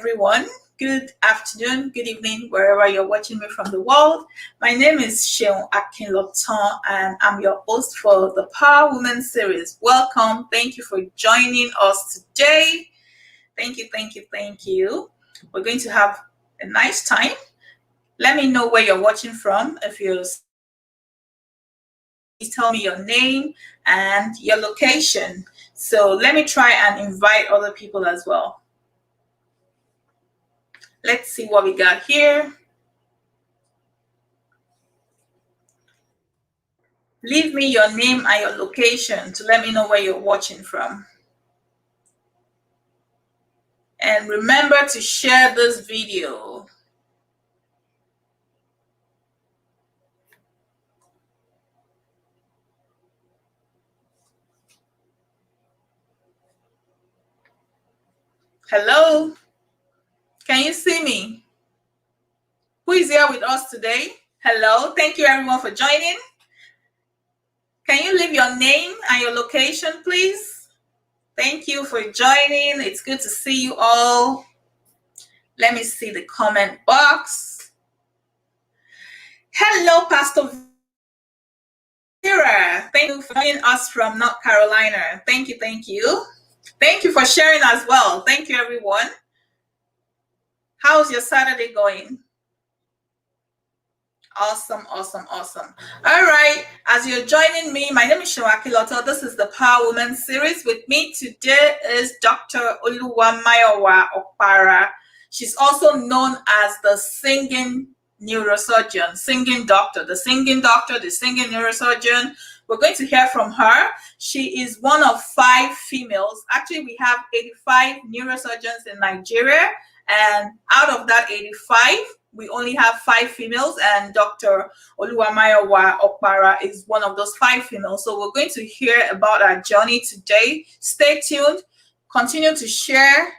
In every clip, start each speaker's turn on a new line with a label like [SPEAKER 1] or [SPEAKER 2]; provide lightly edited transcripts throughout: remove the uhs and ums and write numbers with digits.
[SPEAKER 1] everyone. Good afternoon, good evening, wherever you're watching me from the world. My name is Sheon Akinlotan, and I'm your host for the Power Woman series. Welcome. Thank you for joining us today. Thank you. We're going to have a nice time. Let me know where you're watching from. If you're tell me your name and your location. So let me try and invite other people as well. Let's see what we got here. Leave me your name and your location to let me know where you're watching from. And remember to share this video. Hello? Can you see me? Who is here with us today? Hello? Thank you everyone for joining. Can you leave your name and your location, please? Thank you for joining. It's good to see you all. Let me see the comment box. Hello, Pastor Vera. Thank you for joining us from North Carolina. Thank you. Thank you for sharing as well. Thank you, everyone. How's your Saturday going? Awesome. All right. As you're joining me, my name is Sheon Akinlotan. This is the Power Woman series. With me today is Dr. Oluwamayowa Opara. She's also known as the singing neurosurgeon, singing doctor, the singing neurosurgeon. We're going to hear from her. She is one of 5 females. Actually, we have 85 neurosurgeons in Nigeria. And out of that 85, we only have 5 females, and Dr. Oluwamayowa Opara is one of those 5 females. So we're going to hear about our journey today. Stay tuned. Continue to share.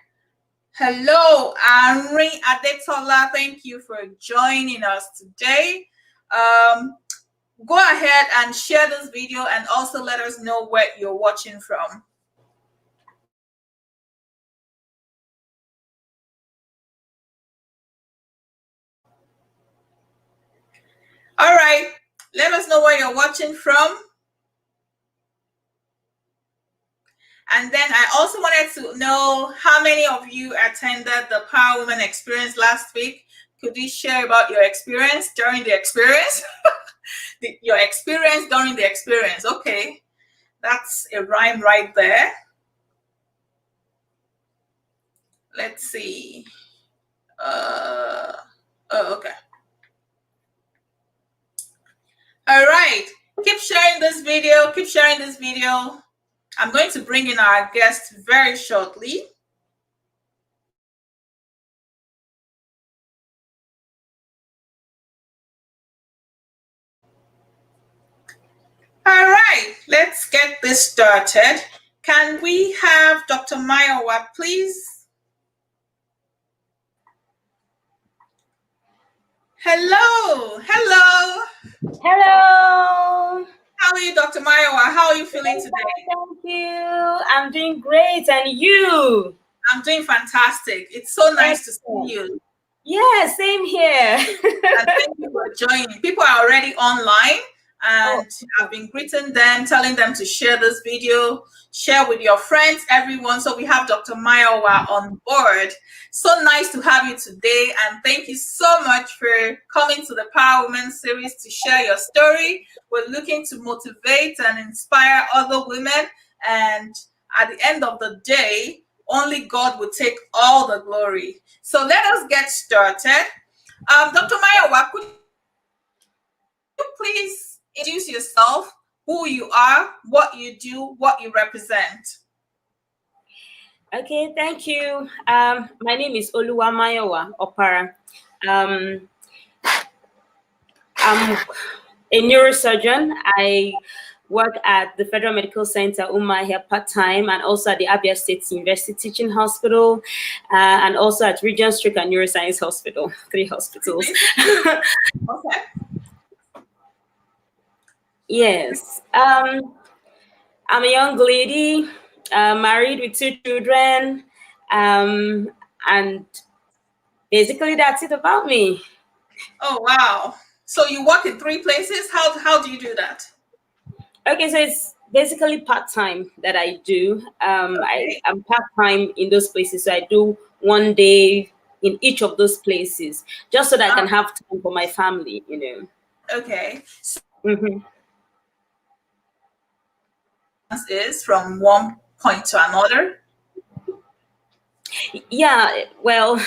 [SPEAKER 1] Hello, Henry Adetola. Thank you for joining us today. Go ahead and share this video and also let us know where you're watching from. All right, let us know where you're watching from. And then I also wanted to know how many of you attended the Power Woman Experience last week. Could you share about your experience during the experience? Your experience during the experience. Okay, that's a rhyme right there. Let's see. Okay. All right, keep sharing this video. I'm going to bring in our guest very shortly. All right, let's get this started. Can we have Dr. Mayowa, please? Hello. How are you, Dr. Mayowa? How are you feeling today?
[SPEAKER 2] Thank you. I'm doing great. And you?
[SPEAKER 1] I'm doing fantastic. It's so nice to see you.
[SPEAKER 2] Yeah, same here.
[SPEAKER 1] And thank you for joining. People are already online, and I've been greeting them, telling them to share this video, share with your friends, everyone. So we have Dr. Mayowa on board. So nice to have you today, and thank you so much for coming to the Power Women series to share your story. We're looking to motivate and inspire other women, and at the end of the day, only God will take all the glory. So let us get started. Dr. Mayowa, could you please introduce yourself, who you are, what you do, what you represent?
[SPEAKER 2] Okay, thank you. My name is Oluwamayowa Opara. I'm a neurosurgeon. I work at the Federal Medical Center, Umuahia, part-time, and also at the Abia State University Teaching Hospital, and also at Regional Stroke and Neuroscience Hospital, 3 hospitals.
[SPEAKER 1] Okay.
[SPEAKER 2] Yes. I'm a young lady, married with 2 children, and basically that's it about me.
[SPEAKER 1] Oh, wow. So you work in 3 places? How do you do that?
[SPEAKER 2] Okay, so it's basically part-time that I do.
[SPEAKER 1] Okay.
[SPEAKER 2] I'm part-time in those places, so I do one day in each of those places, just so that I can have time for my family,
[SPEAKER 1] Okay. So
[SPEAKER 2] hmm
[SPEAKER 1] is from one point to another.
[SPEAKER 2] Yeah, well,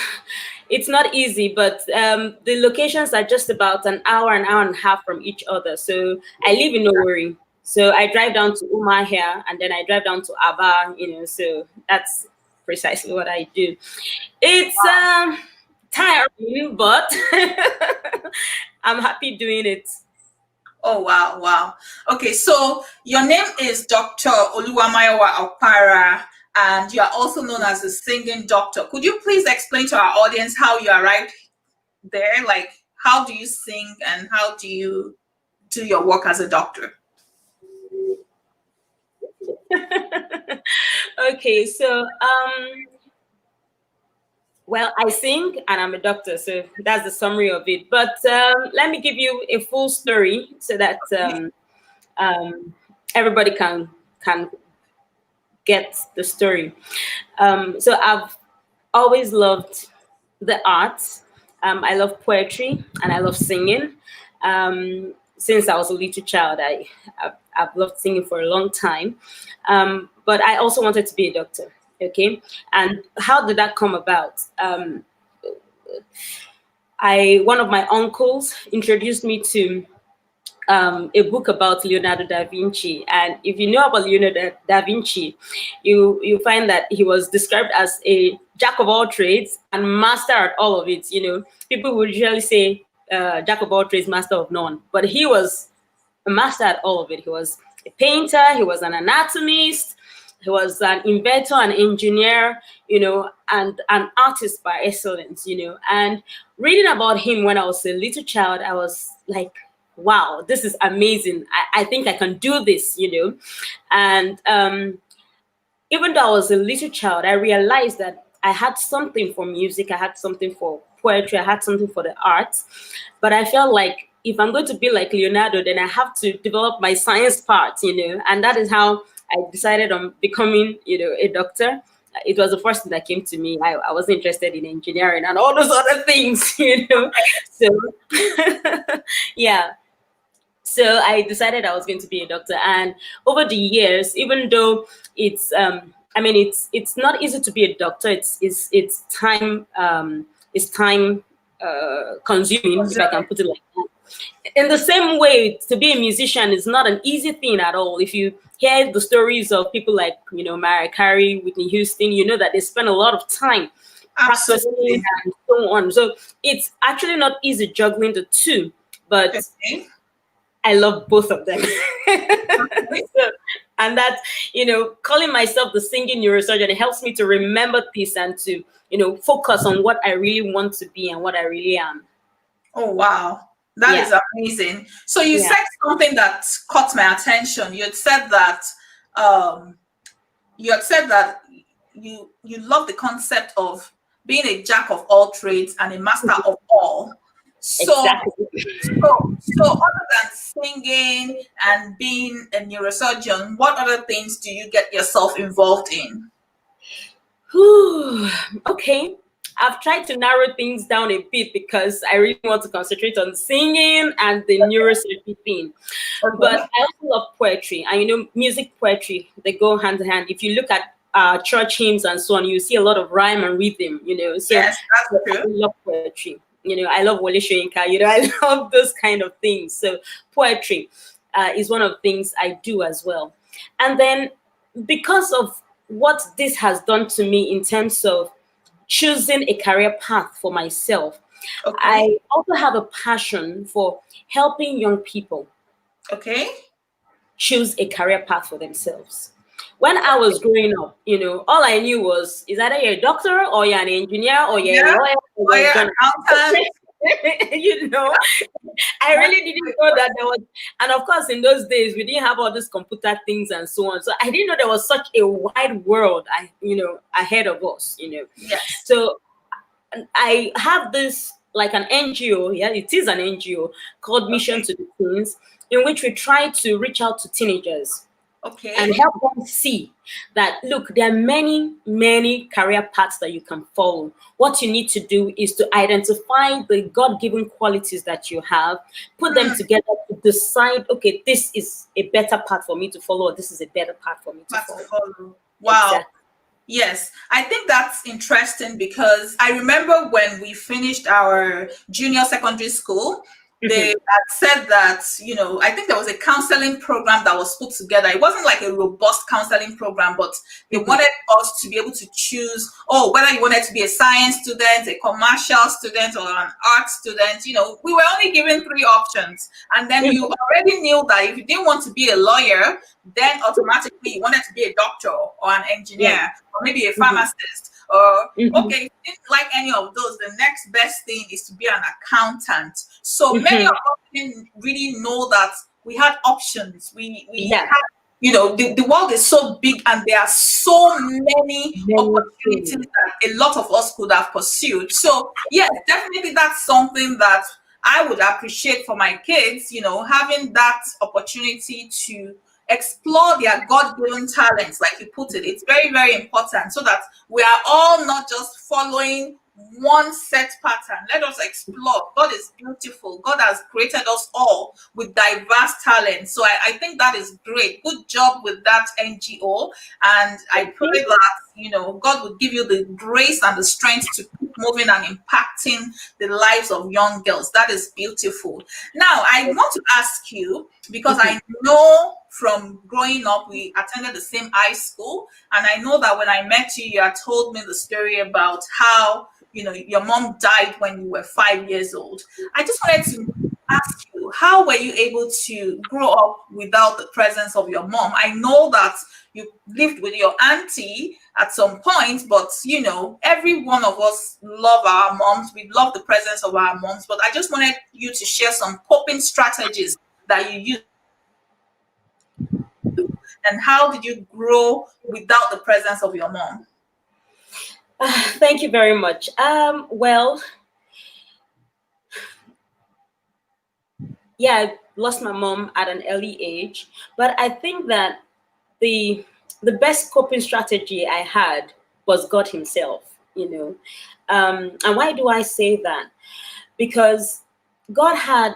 [SPEAKER 2] it's not easy, but the locations are just about an hour and a half from each other. So I live in Nowori. So I drive down to Uma here, and then I drive down to Aba, so that's precisely what I do. It's tiring, but I'm happy doing it.
[SPEAKER 1] Oh, wow, wow. Okay, so your name is Dr. Oluwamayowa Opara, and you are also known as the singing doctor. Could you please explain to our audience how you arrived there? Like, how do you sing and how do you do your work as a doctor?
[SPEAKER 2] Okay, so well, I sing and I'm a doctor, so that's the summary of it. But let me give you a full story so that um, everybody can get the story. So I've always loved the arts. I love poetry and I love singing. Since I was a little child, I've loved singing for a long time. But I also wanted to be a doctor. Okay, and how did that come about? One of my uncles introduced me to a book about Leonardo da Vinci. And if you know about Leonardo da Vinci, you find that he was described as a jack of all trades and master at all of it. People would usually say jack of all trades, master of none, but he was a master at all of it. He was a painter, he was an anatomist, he was an inventor, an engineer, and an artist by excellence. And reading about him when I was a little child, I was like, wow, this is amazing. I think I can do this. And even though I was a little child, I realized that I had something for music, I had something for poetry, I had something for the arts. But I felt like if I'm going to be like Leonardo, then I have to develop my science part. And that is how I decided on becoming, a doctor. It was the first thing that came to me. I wasn't interested in engineering and all those other things. So, yeah. So I decided I was going to be a doctor. And over the years, even though it's not easy to be a doctor. It's time consuming, if I can put it like that. In the same way, to be a musician is not an easy thing at all. If you hear the stories of people like Mariah Carey, Whitney Houston, you know that they spend a lot of time practicing and so on. So it's actually not easy juggling the two, but I love both of them. So, and that, calling myself the singing neurosurgeon, it helps me to remember this and to, focus on what I really want to be and what I really am.
[SPEAKER 1] Oh, wow. That is amazing. So you said something that caught my attention. You had said that you love the concept of being a jack of all trades and a master of all. So,
[SPEAKER 2] exactly.
[SPEAKER 1] so other than singing and being a neurosurgeon, what other things do you get yourself involved in?
[SPEAKER 2] Okay. I've tried to narrow things down a bit because I really want to concentrate on singing and the neurosurgery thing. Okay. But I also love poetry, and music, poetry, they go hand in hand. If you look at church hymns and so on, you see a lot of rhyme and rhythm. So
[SPEAKER 1] yes, that's true.
[SPEAKER 2] I love poetry. I love Wole Soyinka. I love those kind of things. So poetry is one of the things I do as well. And then because of what this has done to me in terms of choosing a career path for myself, I also have a passion for helping young people choose a career path for themselves. When I was growing up, all I knew was, is either you're a doctor or you're an engineer or you're a lawyer or you're an accountant. I really didn't know that there was, and of course, in those days, we didn't have all these computer things and so on. So I didn't know there was such a wide world, ahead of us.
[SPEAKER 1] Yes.
[SPEAKER 2] So I have this like an NGO, yeah, it is an NGO called Mission
[SPEAKER 1] Okay.
[SPEAKER 2] to the Teens, in which we try to reach out to teenagers
[SPEAKER 1] Okay.
[SPEAKER 2] and help them see that look, there are many career paths that you can follow. What you need to do is to identify the god-given qualities that you have, put them
[SPEAKER 1] Hmm.
[SPEAKER 2] together to decide, okay, this is a better path for me to follow, or this is a better path for me to
[SPEAKER 1] Path to
[SPEAKER 2] follow.
[SPEAKER 1] follow. Wow.
[SPEAKER 2] Exactly.
[SPEAKER 1] Yes, I think that's interesting because I remember when we finished our junior secondary school, they
[SPEAKER 2] Mhm.
[SPEAKER 1] had said that, I think there was a counseling program that was put together. It wasn't like a robust counseling program, but they
[SPEAKER 2] Mhm.
[SPEAKER 1] wanted us to be able to choose, whether you wanted to be a science student, a commercial student, or an art student. We were only given three options. And then you
[SPEAKER 2] Mhm.
[SPEAKER 1] already knew that if you didn't want to be a lawyer, then automatically you wanted to be a doctor or an
[SPEAKER 2] Yeah.
[SPEAKER 1] engineer or maybe a
[SPEAKER 2] Mhm.
[SPEAKER 1] pharmacist, or
[SPEAKER 2] Mhm.
[SPEAKER 1] okay, if you didn't like any of those, the next best thing is to be an accountant. So many of
[SPEAKER 2] Mhm.
[SPEAKER 1] us didn't really know that we had options. We
[SPEAKER 2] Yeah.
[SPEAKER 1] had, the world is so big and there are so many
[SPEAKER 2] Many
[SPEAKER 1] opportunities
[SPEAKER 2] things.
[SPEAKER 1] that a lot of us could have pursued. So yes, definitely that's something that I would appreciate for my kids, having that opportunity to explore their God-given talents, like you put it. It's very, very important so that we are all not just following one set pattern. Let us explore. God is beautiful. God has created us all with diverse talents. So I think that is great. Good job with that NGO. And I
[SPEAKER 2] Thank
[SPEAKER 1] pray
[SPEAKER 2] you.
[SPEAKER 1] that, God would give you the grace and the strength to keep moving and impacting the lives of young girls. That is beautiful. Now, I want to ask you, because
[SPEAKER 2] Mhm.
[SPEAKER 1] I know from growing up, we attended the same high school. And I know that when I met you, you had told me the story about how, your mom died when you were 5 years old. I just wanted to ask you, how were you able to grow up without the presence of your mom? I know that you lived with your auntie at some point, but every one of us love our moms. We love the presence of our moms, but I just wanted you to share some coping strategies that you use, and how did you grow without the presence of your mom?
[SPEAKER 2] Thank you very much. Well, yeah, I lost my mom at an early age, but I think that the the best coping strategy I had was God Himself. And why do I say that? Because God had,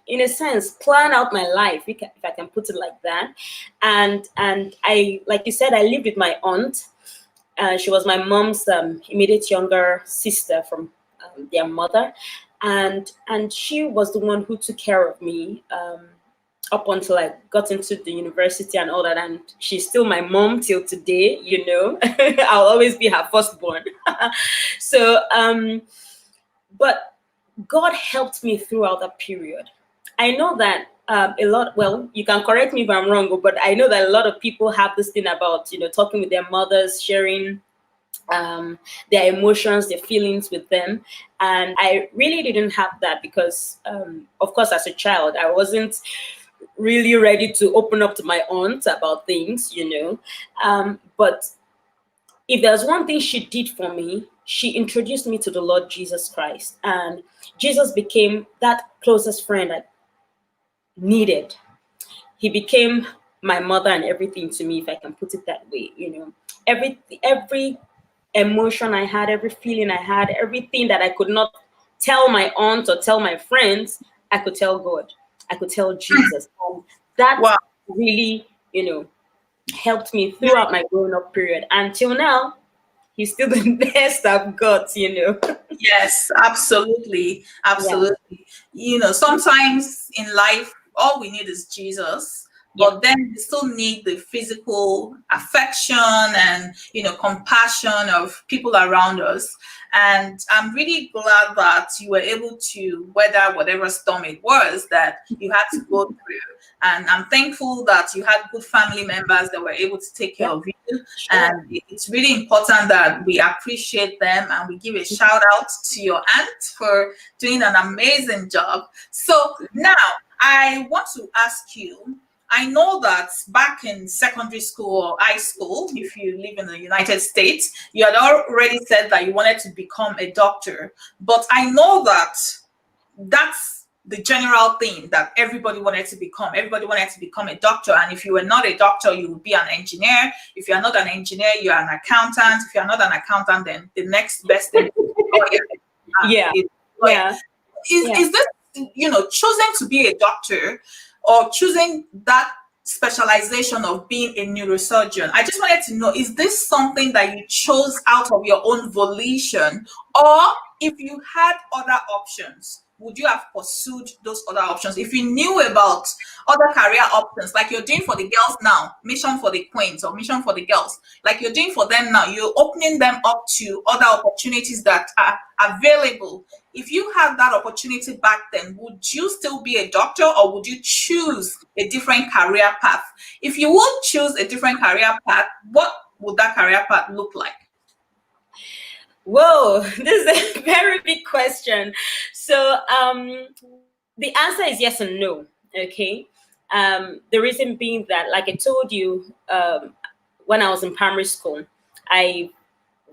[SPEAKER 2] in a sense, planned out my life, if I can put it like that. And I, like you said, I lived with my aunt. She was my mom's immediate younger sister from their mother, and she was the one who took care of me up until I got into the university and all that. And she's still my mom till today. I'll always be her firstborn. So, but God helped me throughout that period. I know that a lot, well, you can correct me if I'm wrong, but I know that a lot of people have this thing about, talking with their mothers, sharing their emotions, their feelings with them. And I really didn't have that because, of course, as a child, I wasn't really ready to open up to my aunt about things. But if there's one thing she did for me, she introduced me to the Lord Jesus Christ. And Jesus became that closest friend I needed. He became my mother and everything to me, if I can put it that way. Every emotion I had, every feeling I had, everything that I could not tell my aunt or tell my friends, I could tell God. I could tell Jesus. And that
[SPEAKER 1] Wow.
[SPEAKER 2] really, helped me throughout my growing up period. Until now, he's still the best I've got.
[SPEAKER 1] Yes, absolutely.
[SPEAKER 2] Yeah,
[SPEAKER 1] Absolutely. Sometimes in life, all we need is Jesus,
[SPEAKER 2] yeah.
[SPEAKER 1] but then we still need the physical affection and, compassion of people around us. And I'm really glad that you were able to weather whatever storm it was that you had to go through. And I'm thankful that you had good family members that were able to take care
[SPEAKER 2] Yeah,
[SPEAKER 1] of you.
[SPEAKER 2] sure.
[SPEAKER 1] And it's really important that we appreciate them and we give a shout out to your aunt for doing an amazing job. So now I want to ask you, I know that back in secondary school or high school, if you live in the United States, you had already said that you wanted to become a doctor. But I know that that's the general thing that everybody wanted to become. Everybody wanted to become a doctor. And if you were not a doctor, you would be an engineer. If you're not an engineer, you're an accountant. If you're not an accountant, then the next best thing is lawyer.
[SPEAKER 2] Yeah. Yeah.
[SPEAKER 1] Is this, choosing to be a doctor or choosing that specialization of being a neurosurgeon? I just wanted to know, is this something that you chose out of your own volition, or if you had other options, would you have pursued those other options? If you knew about other career options, like you're doing for the girls now, mission for the queens or mission for the girls, like you're doing for them now, you're opening them up to other opportunities that are available. If you had that opportunity back then, would you still be a doctor, or would you choose a different career path? If you would choose a different career path, what would that career path look like?
[SPEAKER 2] Whoa, this is a very big question. So the answer is yes and no. Okay. The reason being that, like I told you, when I was in primary school, I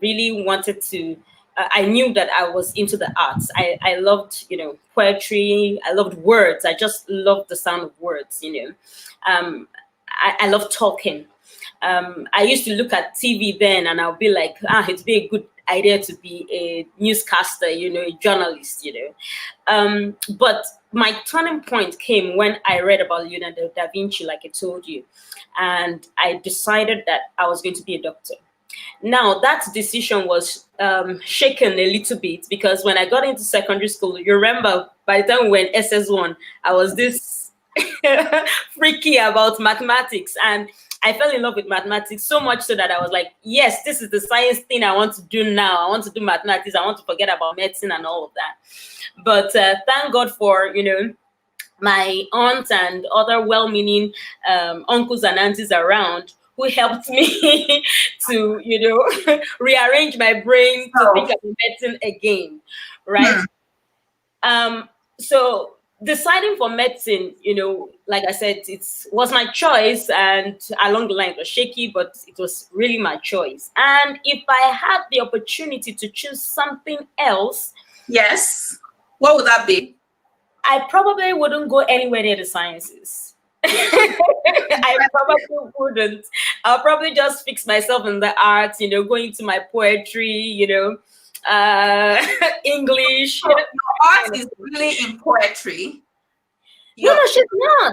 [SPEAKER 2] really wanted to. I knew that I was into the arts. I loved, poetry. I loved words. I just loved the sound of words. I love talking. I used to look at TV then, and I'll be like, it'd be a good idea to be a newscaster, a journalist, But my turning point came when I read about Leonardo da Vinci, like I told you, and I decided that I was going to be a doctor. Now, that decision was shaken a little bit, because when I got into secondary school, you remember, by the time we were in SS1, I was this freaky about mathematics, and I fell in love with mathematics so much so that I was like, yes, this is the science thing I want to do now. I want to do mathematics. I want to forget about medicine and all of that. But thank God for, my aunt and other well-meaning uncles and aunties around who helped me to, rearrange my brain to think about medicine again, right? So deciding for medicine, like I said, it was my choice, and along the line it was shaky, but it was really my choice. And if I had the opportunity to choose something else,
[SPEAKER 1] yes, what would that be?
[SPEAKER 2] I probably wouldn't go anywhere near the sciences. I probably wouldn't. I'll probably just fix myself in the arts, go into my poetry, English.
[SPEAKER 1] So your art is really in poetry.
[SPEAKER 2] No,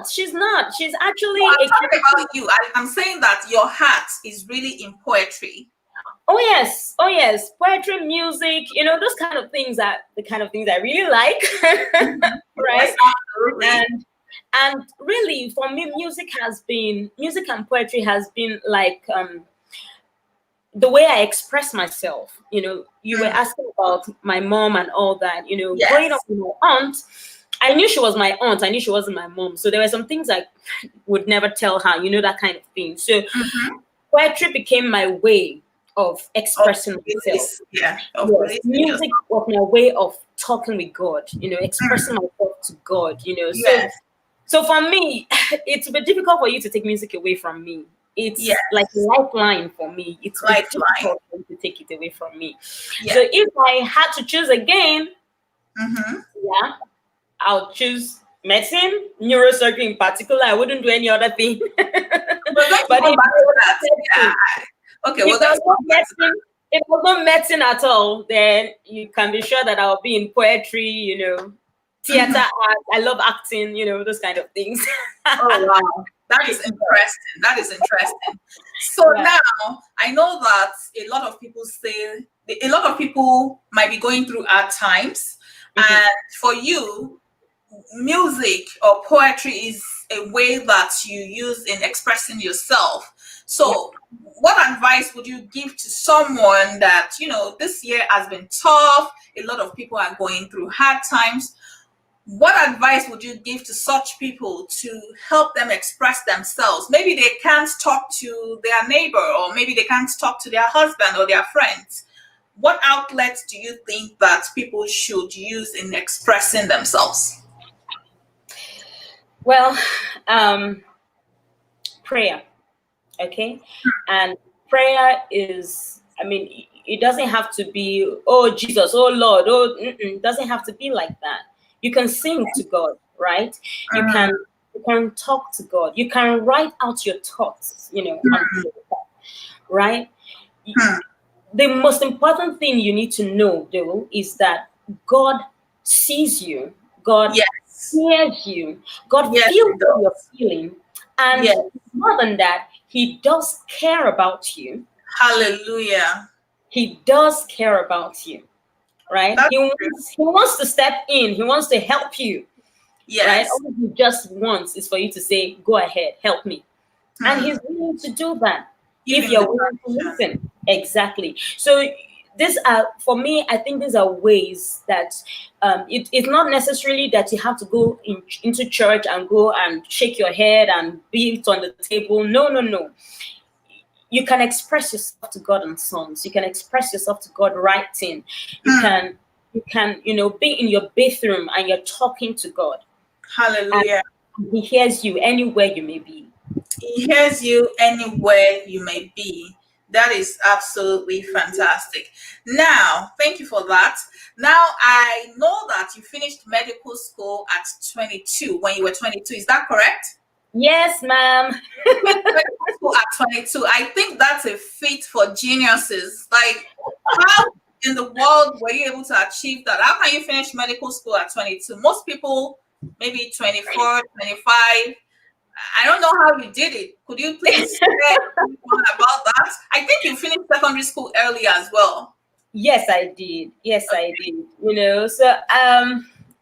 [SPEAKER 2] she's not. She's actually.
[SPEAKER 1] No, I'm talking about you. I'm saying that your heart is really in poetry.
[SPEAKER 2] Oh yes, poetry, music, those kind of things are the kind of things I really like, right? And really, for me, music and poetry has been like the way I express myself. You were asking about my mom and all that.
[SPEAKER 1] Yes.
[SPEAKER 2] Growing up with my aunt, I knew she was my aunt. I knew she wasn't my mom. So there were some things I would never tell her. That kind of thing. So poetry became my way of expressing myself.
[SPEAKER 1] Yeah.
[SPEAKER 2] Music was my way of talking with God. Expressing myself to God.
[SPEAKER 1] Yes.
[SPEAKER 2] So for me, it's a bit difficult for you to take music away from me. It's like a lifeline for me. It's difficult to take it away from me. Yeah. So if I had to choose again, I'll choose medicine, neurosurgery in particular. I wouldn't do any other thing. But
[SPEAKER 1] okay,
[SPEAKER 2] if it was not medicine at all, then you can be sure that I'll be in poetry, theater art. I love acting, those kind of things.
[SPEAKER 1] Oh wow, that is interesting. So now I know that a lot of people might be going through hard times, and for you, music or poetry is a way that you use in expressing yourself. So what advice would you give to someone that, this year has been tough, a lot of people are going through hard times? What advice would you give to such people to help them express themselves? Maybe they can't talk to their neighbor, or maybe they can't talk to their husband or their friends. What outlets do you think that people should use in expressing themselves?
[SPEAKER 2] Well, prayer. Okay. And prayer is, I mean, it doesn't have to be, oh Jesus, oh Lord, oh, it doesn't have to be like that. You can sing to God, right? You can talk to God. You can write out your thoughts, on paper, right? The most important thing you need to know, though, is that God sees you, God hears you, God
[SPEAKER 1] Yes,
[SPEAKER 2] feels what you're feeling, and
[SPEAKER 1] yes.
[SPEAKER 2] more than that, He does care about you.
[SPEAKER 1] Hallelujah.
[SPEAKER 2] He does care about you, right?
[SPEAKER 1] That's
[SPEAKER 2] He wants to step in. He wants to help you, right?
[SPEAKER 1] yes.
[SPEAKER 2] All He just wants is for you to say, "Go ahead, help me," and He's willing to do that
[SPEAKER 1] Give
[SPEAKER 2] if
[SPEAKER 1] him the
[SPEAKER 2] you're willing to
[SPEAKER 1] permission.
[SPEAKER 2] listen. Exactly. So these are, for me, I think these are ways that it's not necessarily that you have to go into church and go and shake your head and beat on the table. No, no, no. You can express yourself to God in songs. You can express yourself to God writing. You can, be in your bathroom and you're talking to God.
[SPEAKER 1] Hallelujah.
[SPEAKER 2] And He hears you anywhere you may be.
[SPEAKER 1] He hears you anywhere you may be. That is absolutely fantastic. Now, thank you for that. Now, I know that you finished medical school at 22, when you were 22. Is that correct?
[SPEAKER 2] Yes, ma'am.
[SPEAKER 1] Medical school at 22. I think that's a feat for geniuses. Like, how in the world were you able to achieve that? How can you finish medical school at 22? Most people, maybe 24, 25. I don't know how you did it. Could you please share more about that? I think you finished secondary school early as well.
[SPEAKER 2] Yes, I did. Yes, I did. So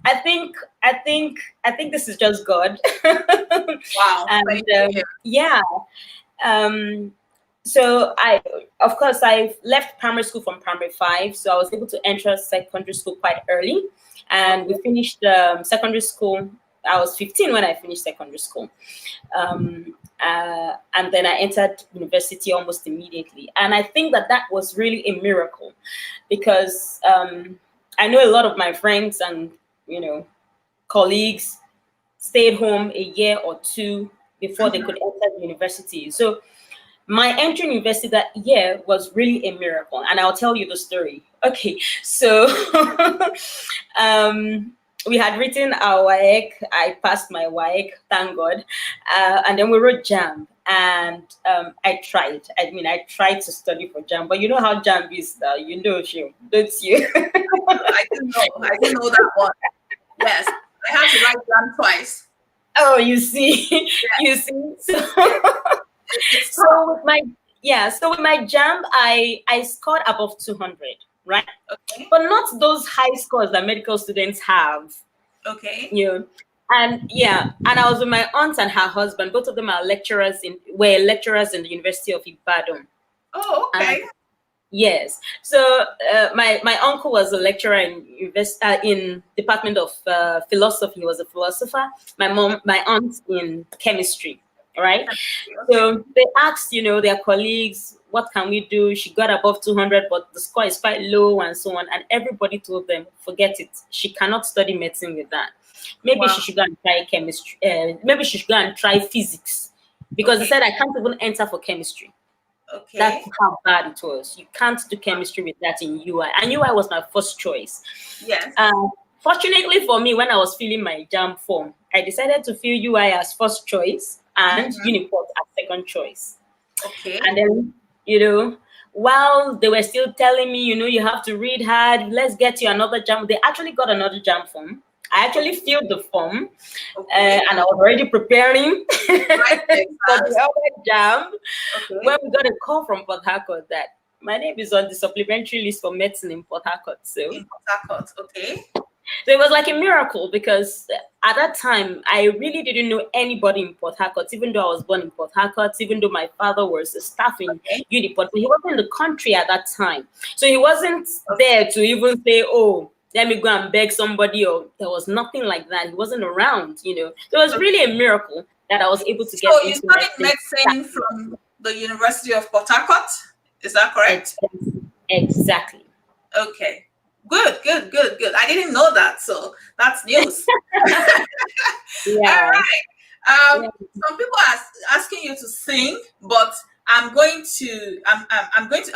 [SPEAKER 2] I think this is just God.
[SPEAKER 1] Wow.
[SPEAKER 2] And yeah. So of course, I left primary school from primary 5, so I was able to enter secondary school quite early, and we finished secondary school. I was 15 when I finished secondary school. And then I entered university almost immediately. And I think that was really a miracle, because I know a lot of my friends and, colleagues stayed home a year or two before they could enter the university. So my entry university that year was really a miracle. And I'll tell you the story. Okay, so we had written our WAEC. I passed my WAEC, thank God. And then we wrote JAM. And I tried. I tried to study for JAM. But you know how JAM is, don't you? Don't you?
[SPEAKER 1] I didn't know that one. Yes. I had to write JAM twice.
[SPEAKER 2] Oh, you see. You see. So with my JAM, I scored above 200, right?
[SPEAKER 1] Okay.
[SPEAKER 2] But not those high scores that medical students have.
[SPEAKER 1] Okay.
[SPEAKER 2] And I was with my aunt and her husband. Both of them were lecturers in the University of Ibadan.
[SPEAKER 1] Oh, okay.
[SPEAKER 2] Yes. So my uncle was a lecturer in Department of Philosophy. He was a philosopher. My aunt in chemistry. Right. Okay. So they asked, their colleagues, what can we do? She got above 200, but the score is quite low and so on. And everybody told them, forget it. She cannot study medicine with that. Maybe she should go and try chemistry. Maybe she should go and try physics, because they said I can't even enter for chemistry.
[SPEAKER 1] Okay.
[SPEAKER 2] That's how bad it was. You can't do chemistry with that in UI. And UI was my first choice.
[SPEAKER 1] Yes.
[SPEAKER 2] Fortunately for me, when I was filling my JAM form, I decided to fill UI as first choice and Uniport as second choice.
[SPEAKER 1] Okay.
[SPEAKER 2] And then, while they were still telling me, you have to read hard, let's get you another JAM. They actually got another JAM form. I actually filled the form, and I was already preparing for the other JAM. Okay. When we got a call from Port Harcourt that my name is on the supplementary list for medicine in Port Harcourt.
[SPEAKER 1] In Port Harcourt, okay.
[SPEAKER 2] So it was like a miracle, because at that time, I really didn't know anybody in Port Harcourt, even though I was born in Port Harcourt, even though my father was a staff in Uniport, but he wasn't in the country at that time. So he wasn't there to even say, oh, let me go and beg somebody, or there was nothing like that. He wasn't around, So it was really a miracle that I was able to get into
[SPEAKER 1] medicine. So you studied medicine from the University of Port Harcourt? Is that correct?
[SPEAKER 2] Exactly.
[SPEAKER 1] Okay. Good. I didn't know that, so that's news.
[SPEAKER 2] Yeah.
[SPEAKER 1] All right. Some people are asking you to sing, but I'm going to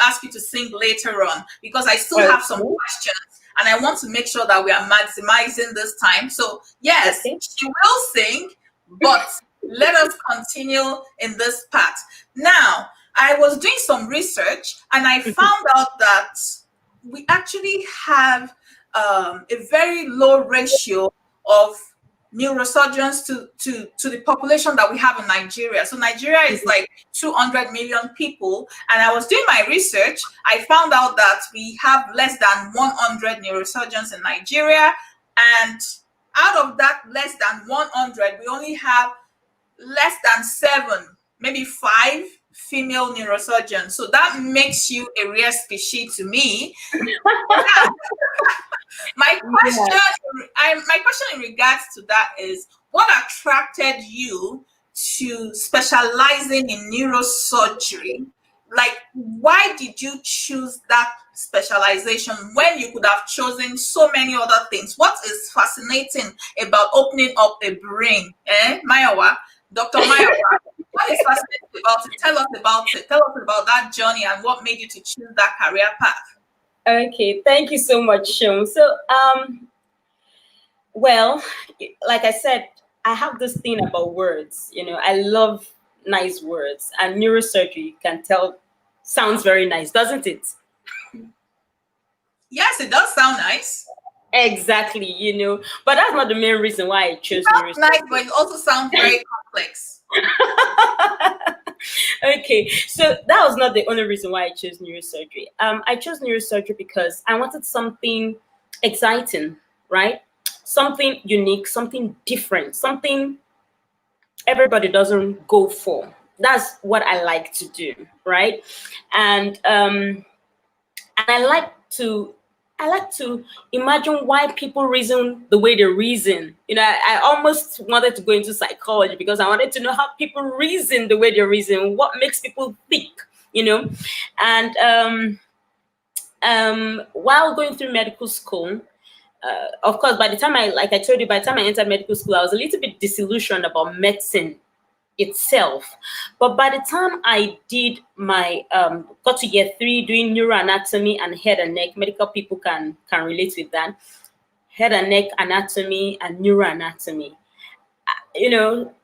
[SPEAKER 1] ask you to sing later on because I still have some
[SPEAKER 2] Okay.
[SPEAKER 1] questions and I want to make sure that we are maximizing this time. So yes,
[SPEAKER 2] Okay.
[SPEAKER 1] she will sing, but let us continue in this part. Now, I was doing some research and I found out that we actually have a very low ratio of neurosurgeons to the population that we have in Nigeria. So Nigeria is like 200 million people. And I was doing my research. I found out that we have less than 100 neurosurgeons in Nigeria. And out of that less than 100, we only have less than 7, maybe 5 female neurosurgeons. So that makes you a rare species to me. My question, my question in regards to that is, what attracted you to specializing in neurosurgery? Like, why did you choose that specialization when you could have chosen so many other things? What is fascinating about opening up a brain, Mayowa, Dr. Mayowa? What is fascinating about it? Tell us about it. Tell us about that journey and what made you to choose that career path.
[SPEAKER 2] Okay, thank you so much, Sean. So, well, like I said, I have this thing about words. I love nice words, and neurosurgery, you can tell, sounds very nice, doesn't it?
[SPEAKER 1] Yes, it does sound nice.
[SPEAKER 2] Exactly, but that's not the main reason why I chose
[SPEAKER 1] It sounds
[SPEAKER 2] neurosurgery.
[SPEAKER 1] nice, but it also sounds very complex.
[SPEAKER 2] Okay, so that was not the only reason why I chose neurosurgery. I chose neurosurgery because I wanted something exciting, right? Something unique, something different, something everybody doesn't go for. That's what I like to do, right? And I like to imagine why people reason the way they reason. I almost wanted to go into psychology because I wanted to know how people reason the way they reason, what makes people think, And while going through medical school, of course, by the time like I told you, by the time I entered medical school, I was a little bit disillusioned about medicine itself. But by the time I did got to year 3 doing neuroanatomy and head and neck, medical people can relate with that. Head and neck anatomy and neuroanatomy.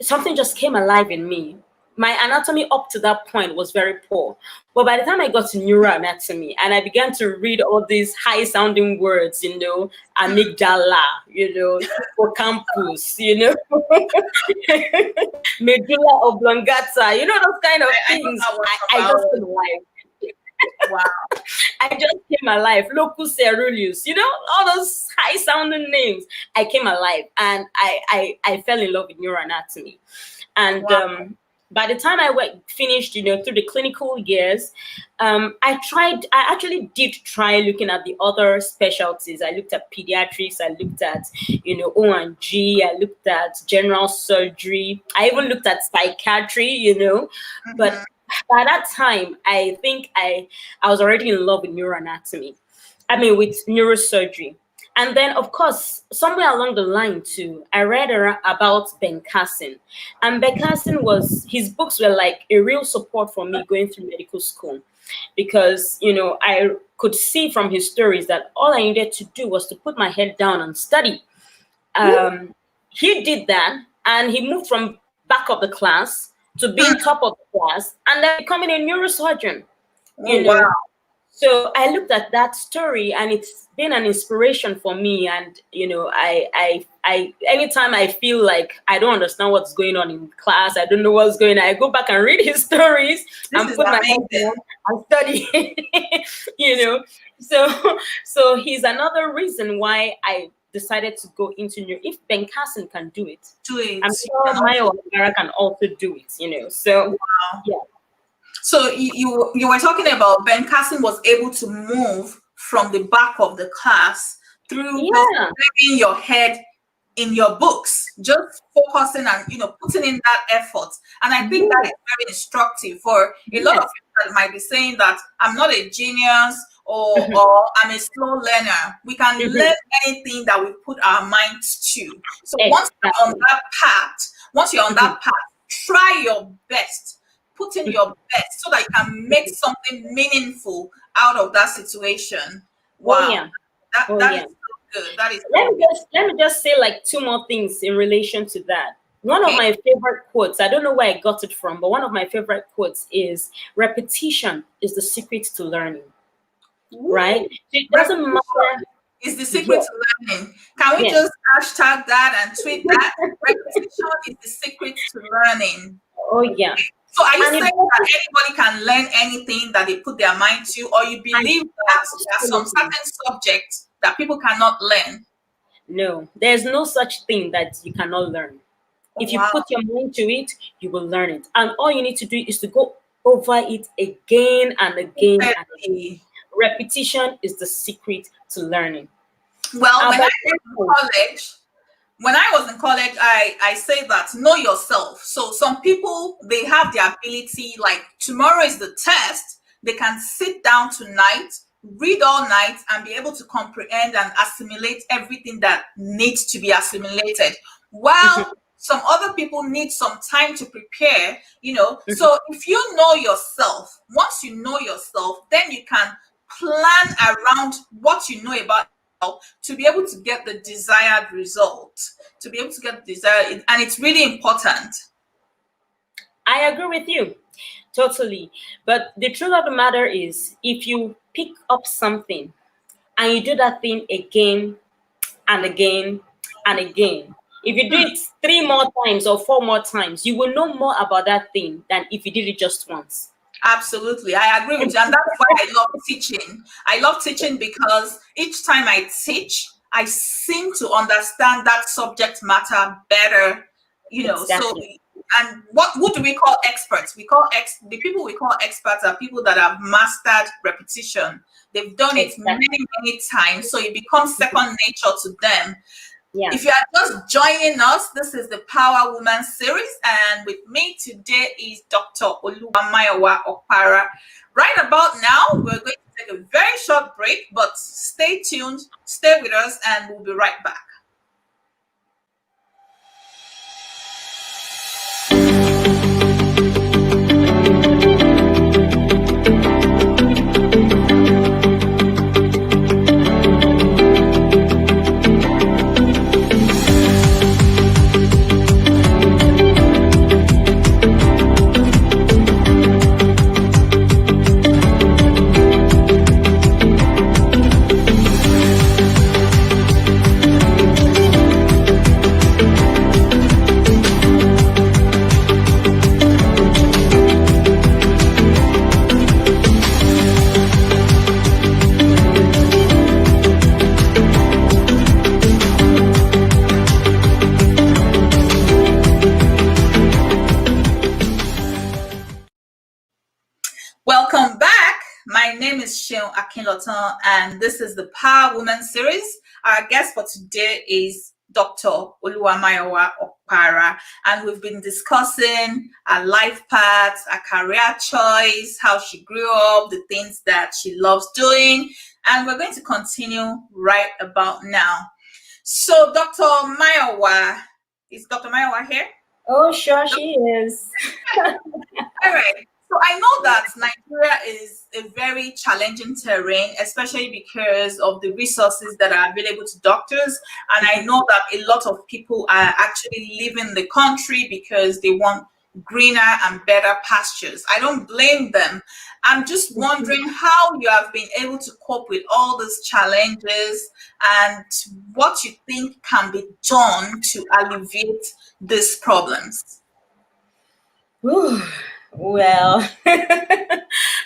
[SPEAKER 2] Something just came alive in me. My anatomy up to that point was very poor. But by the time I got to neuroanatomy and I began to read all these high sounding words, amygdala, hippocampus, medulla oblongata, those kind of things. I just came alive.
[SPEAKER 1] Wow.
[SPEAKER 2] I just came alive. Locus ceruleus, all those high sounding names. I came alive and I fell in love with neuroanatomy. And
[SPEAKER 1] Wow.
[SPEAKER 2] By the time I finished, through the clinical years, I actually did try looking at the other specialties. I looked at pediatrics, I looked at, O&G, I looked at general surgery. I even looked at psychiatry, but by that time, I think I was already in love with neuroanatomy. With neurosurgery. And then, of course, somewhere along the line too, I read about Ben Carson. And Ben Carson his books were like a real support for me going through medical school. Because, I could see from his stories that all I needed to do was to put my head down and study. He did that, and he moved from back of the class to being top of the class, and then becoming a neurosurgeon.
[SPEAKER 1] Wow.
[SPEAKER 2] So I looked at that story, and it's been an inspiration for me. And I anytime I feel like I don't understand what's going on in class, I don't know what's going on, I go back and read his stories and put my head down and study. So he's another reason why I decided to go into If Ben Carson can do it, I'm sure Mayowa can also do it. So
[SPEAKER 1] wow.
[SPEAKER 2] Yeah.
[SPEAKER 1] So you were talking about Ben Carson was able to move from the back of the class through leaving your head in your books, just focusing and putting in that effort. And I think that is very instructive for a lot of people that might be saying that I'm not a genius or I'm a slow learner. We can learn anything that we put our minds to. So once we're on that path, Once you're on that path, try your best, put in your best so that you can make something meaningful out of that situation. Wow.
[SPEAKER 2] Oh yeah.
[SPEAKER 1] That is so good. That is
[SPEAKER 2] Let
[SPEAKER 1] so
[SPEAKER 2] me just say like two more things in relation to that. One of
[SPEAKER 1] Okay.
[SPEAKER 2] my favorite quotes, I don't know where I got it from, but one of my favorite quotes is repetition is the secret to learning. Right? So it doesn't
[SPEAKER 1] Repetition
[SPEAKER 2] matter.
[SPEAKER 1] is the secret
[SPEAKER 2] Yeah.
[SPEAKER 1] to learning. Can we
[SPEAKER 2] Yeah.
[SPEAKER 1] just hashtag that and tweet that? Repetition is the secret to learning.
[SPEAKER 2] Oh yeah.
[SPEAKER 1] So are you
[SPEAKER 2] And
[SPEAKER 1] saying
[SPEAKER 2] it
[SPEAKER 1] that anybody can learn anything that they put their mind to, or you believe that there are some
[SPEAKER 2] absolutely
[SPEAKER 1] certain subjects that people cannot learn?
[SPEAKER 2] no, there's no such thing that you cannot learn.
[SPEAKER 1] Oh,
[SPEAKER 2] If you
[SPEAKER 1] wow.
[SPEAKER 2] put your mind to it, you will learn it. And all you need to do is to go over it again and again and again. Repetition is the secret to learning.
[SPEAKER 1] Well,
[SPEAKER 2] And
[SPEAKER 1] when I was in college, I say that know yourself. So some people, they have the ability, like tomorrow is the test, they can sit down tonight, read all night, and be able to comprehend and assimilate everything that needs to be assimilated. While some other people need some time to prepare, So if you know yourself, once you know yourself, then you can plan around what you know about to be able to get the desired result, and it's really important.
[SPEAKER 2] I agree with you totally. But the truth of the matter is, if you pick up something and you do that thing again and again and again, if you do it 3 more times or 4 more times, you will know more about that thing than if you did it just once.
[SPEAKER 1] Absolutely, I agree with you, and that's why I love teaching. I love teaching because each time I teach, I seem to understand that subject matter better. So
[SPEAKER 2] Exactly.
[SPEAKER 1] and who do we call experts? The people we call experts are people that have mastered repetition. They've done it
[SPEAKER 2] Exactly.
[SPEAKER 1] many times, so it becomes second nature to them.
[SPEAKER 2] Yeah.
[SPEAKER 1] If you are just joining us, this is the Power Woman series, and with me today is Dr. Oluwamayowa Opara. Right about now, we're going to take a very short break, but stay tuned, stay with us, and we'll be right back. Welcome back. My name is Sheon Akinlotan, and this is the Power Woman series. Our guest for today is Dr. Oluwamayowa Opara, and we've been discussing her life path, her career choice, how she grew up, the things that she loves doing, and we're going to continue right about now. So, Dr. Mayowa, is Dr. Mayowa here?
[SPEAKER 2] Oh, sure she is.
[SPEAKER 1] All right. So I know that Nigeria is a very challenging terrain, especially because of the resources that are available to doctors. And I know that a lot of people are actually leaving the country because they want greener and better pastures. I don't blame them. I'm just wondering how you have been able to cope with all these challenges and what you think can be done to alleviate these problems.
[SPEAKER 2] Whew. Well,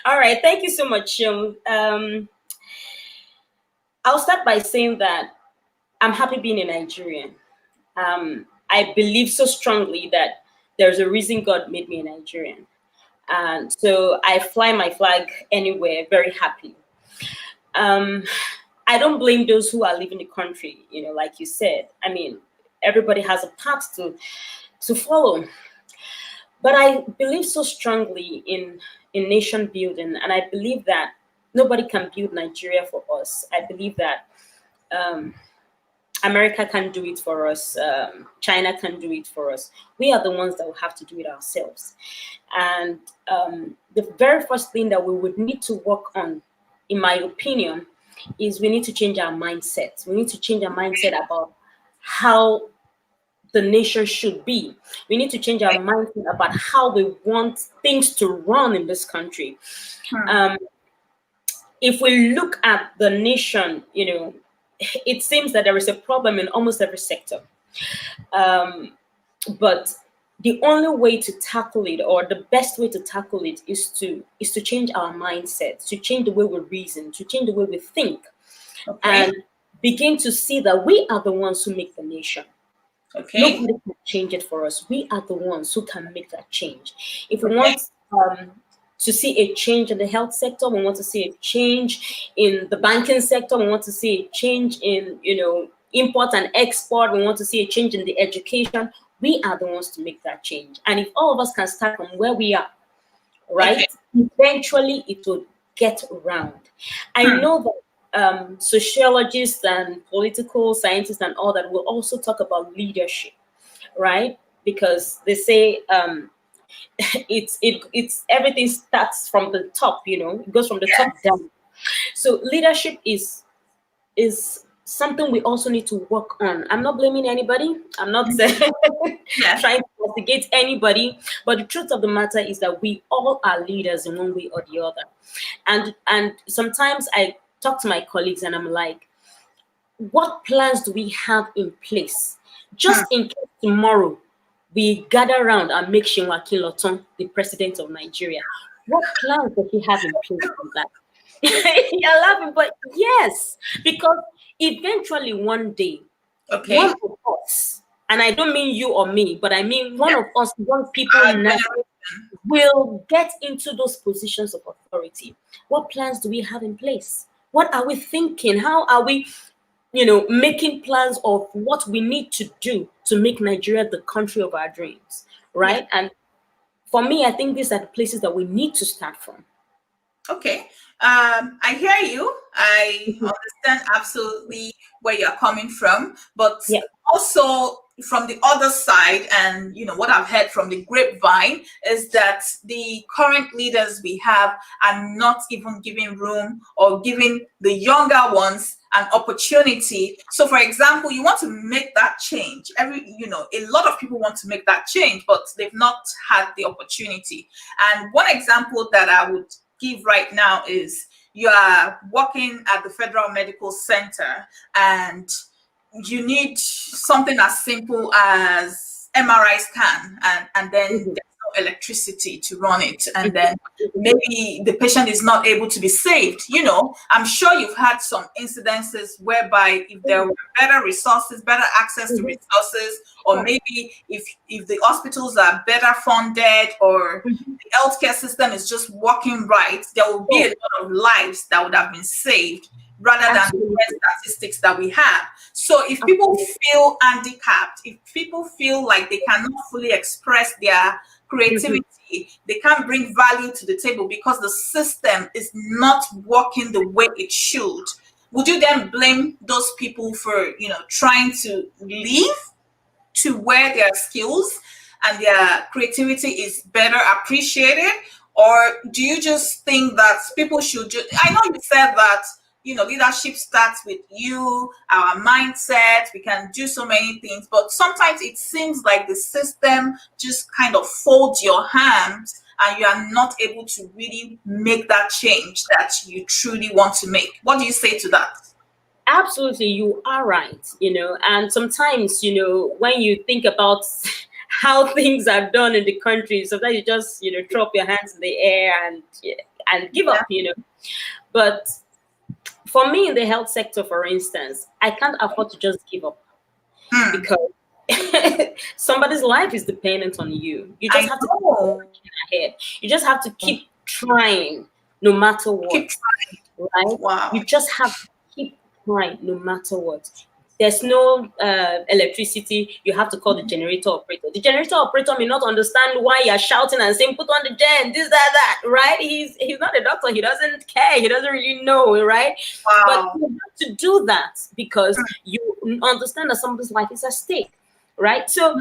[SPEAKER 2] all right. Thank you so much. I'll start by saying that I'm happy being a Nigerian. I believe so strongly that there's a reason God made me a Nigerian. And so I fly my flag anywhere very happy. I don't blame those who are leaving the country, like you said. I mean, everybody has a path to follow. But I believe so strongly in nation building, and I believe that nobody can build Nigeria for us. I believe that America can do it for us. China can do it for us. We are the ones that will have to do it ourselves. And the very first thing that we would need to work on, in my opinion, is we need to change our mindset. We need to change our mindset about how the nation should be. We need to change our mindset about how we want things to run in this country. If we look at the nation, it seems that there is a problem in almost every sector. But the only way to tackle it, or the best way to tackle it, is to change our mindset, to change the way we reason, to change the way we think, and begin to see that we are the ones who make the nation. Nobody can change it for us. We are the ones who can make that change. If we want to see a change in the health sector, we want to see a change in the banking sector, we want to see a change in import and export, we want to see a change in the education, we are the ones to make that change. And if all of us can start from where we are, right, eventually it will get round. I know that sociologists and political scientists and all that will also talk about leadership, right? Because they say it's everything starts from the top, it goes from the top down. So leadership is something we also need to work on. I'm not blaming anybody. I'm not trying to investigate anybody, but the truth of the matter is that we all are leaders in one way or the other. And sometimes I talk to my colleagues and I'm like, what plans do we have in place just in case tomorrow we gather around and make Shinwa Kiloton the president of Nigeria? What plans does he have in place for that? You're laughing, but yes, because eventually one day, one of us, and I don't mean you or me, but I mean one of us, young people now, will get into those positions of authority. What plans do we have in place? What are we thinking? How are we, making plans of what we need to do to make Nigeria the country of our dreams, right? And for me, I think these are the places that we need to start from.
[SPEAKER 1] Okay. I hear you. I understand absolutely where you're coming from, but also from the other side, and what I've heard from the grapevine is that the current leaders we have are not even giving room or giving the younger ones an opportunity. So for example, you want to make that change. A lot of people want to make that change, but they've not had the opportunity. And one example that I would give right now is you are working at the Federal Medical Center and you need something as simple as MRI scan, and then there's no electricity to run it, and then maybe the patient is not able to be saved. I'm sure you've had some incidences whereby if there were better resources, better access to resources, or maybe if the hospitals are better funded, or the healthcare system is just working right, there will be a lot of lives that would have been saved rather than the statistics that we have. So if people feel handicapped, if people feel like they cannot fully express their creativity, they can't bring value to the table because the system is not working the way it should, would you then blame those people for, trying to leave to where their skills and their creativity is better appreciated? Or do you just think that people should I know you said that leadership starts with you, our mindset, we can do so many things, but sometimes it seems like the system just kind of folds your hands and you are not able to really make that change that you truly want to make. What do you say to that?
[SPEAKER 2] Absolutely, you are right, and sometimes, when you think about how things are done in the country, sometimes you just, throw up your hands in the air and give up, But for me in the health sector, for instance, I can't afford to just give up because somebody's life is dependent on you. You just have to keep working ahead. You just have to keep trying no matter what. Keep trying. Right?
[SPEAKER 1] Wow.
[SPEAKER 2] You just have to keep trying no matter what. there's no electricity, you have to call the generator operator. The generator operator may not understand why you're shouting and saying, put on the gen, this, that, right? He's not a doctor. He doesn't care. He doesn't really know, right? But
[SPEAKER 1] Wow.
[SPEAKER 2] you have to do that because you understand that somebody's life is at stake, right? So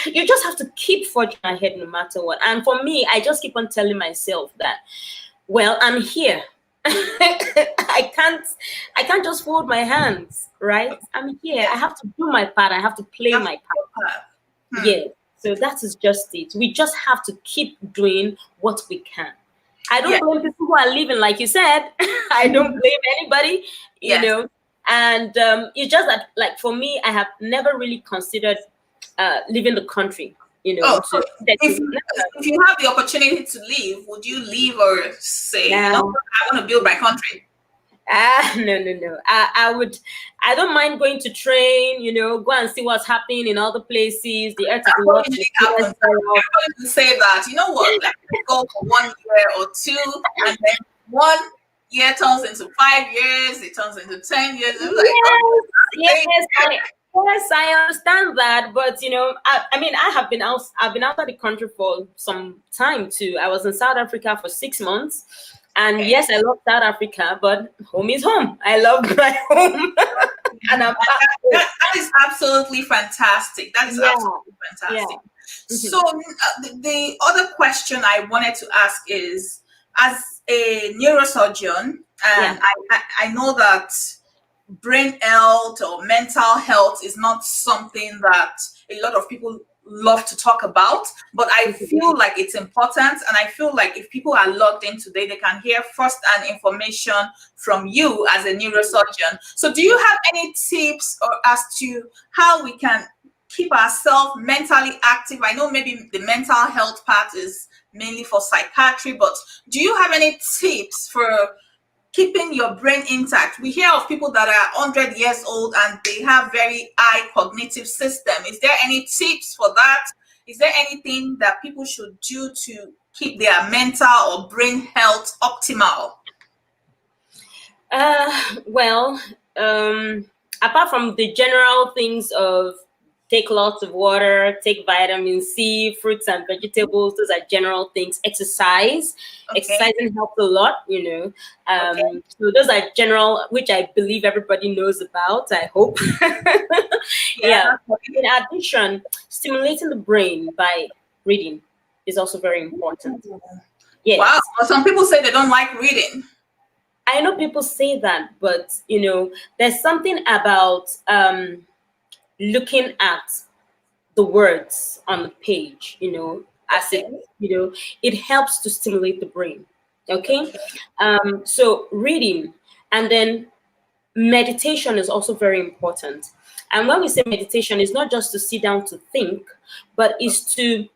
[SPEAKER 2] you just have to keep forging ahead no matter what. And for me, I just keep on telling myself that, well, I'm here. I can't just fold my hands, right? I'm here. I have to do my part. I have to play my part. Yeah. So that is just it. We just have to keep doing what we can. I don't blame people who are living, like you said. I don't blame anybody, you know. And it's just that, like, for me, I have never really considered leaving the country. You know,
[SPEAKER 1] if you have the opportunity to leave, would you leave or say, no, I want to build my country?
[SPEAKER 2] No. I don't mind going to train, you know, go and see what's happening in other places. The earth is
[SPEAKER 1] watching. Everybody will say that, you know what, let me go for 1 year or 2, and then 1 year turns into 5 years, it turns into 10 years.
[SPEAKER 2] Yes, I understand that, but you know, I mean, I've been out of the country for some time too. I was in South Africa for 6 months, and yes, I love South Africa, but home is home. I love my home, and I'm
[SPEAKER 1] that is absolutely fantastic. That is absolutely fantastic. So the other question I wanted to ask is, as a neurosurgeon, and I know that brain health or mental health is not something that a lot of people love to talk about, but I feel like it's important, and I feel like if people are logged in today, they can hear first-hand information from you as a neurosurgeon. So do you have any tips or as to how we can keep ourselves mentally active? I know maybe the mental health part is mainly for psychiatry, but do you have any tips for keeping your brain intact? We hear of people that are 100 years old and they have very high cognitive system. Is there any tips for that? Is there anything that people should do to keep their mental or brain health optimal?
[SPEAKER 2] Well, apart from the general things of take lots of water, take vitamin C, fruits and vegetables, those are general things. Exercise. Exercising helps a lot, you know. So those are general, which I believe everybody knows about, I hope. In addition, stimulating the brain by reading is also very important.
[SPEAKER 1] Yes. Wow. Well, some people say they don't like reading.
[SPEAKER 2] I know people say that, but you know, there's something about looking at the words on the page, you know, as it, you know, it helps to stimulate the brain. Okay. So reading, and then meditation is also very important. And when we say meditation, it's not just to sit down to think, but is to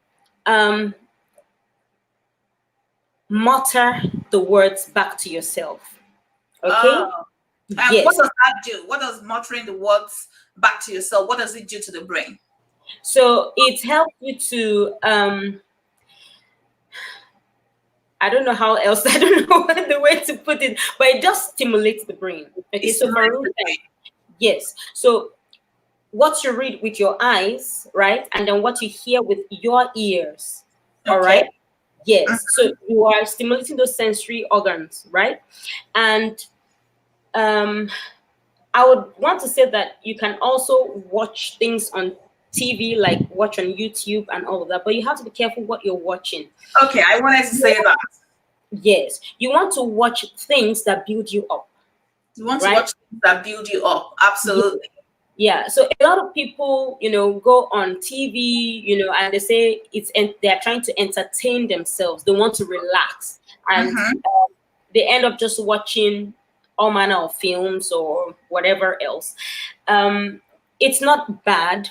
[SPEAKER 2] mutter the words back to yourself. Okay.
[SPEAKER 1] And what does that do? What does muttering the words back to yourself, what does it do to the brain?
[SPEAKER 2] So it helps you to I don't know how else, I don't know the way to put it, but it just stimulates the brain. Okay, so for instance, yes. So what you read with your eyes, right? And then what you hear with your ears. All right. Yes. So you are stimulating those sensory organs, right? And I would want to say that you can also watch things on TV, like watch on YouTube and all of that, but you have to be careful what you're watching.
[SPEAKER 1] Okay, I wanted to say that.
[SPEAKER 2] Yes, you want to watch things that build you up.
[SPEAKER 1] You want to watch things that build you up, absolutely.
[SPEAKER 2] Yeah, so a lot of people, you know, go on TV, you know, and they say they're trying to entertain themselves. They want to relax, and they end up just watching all manner of films or whatever else. It's not bad,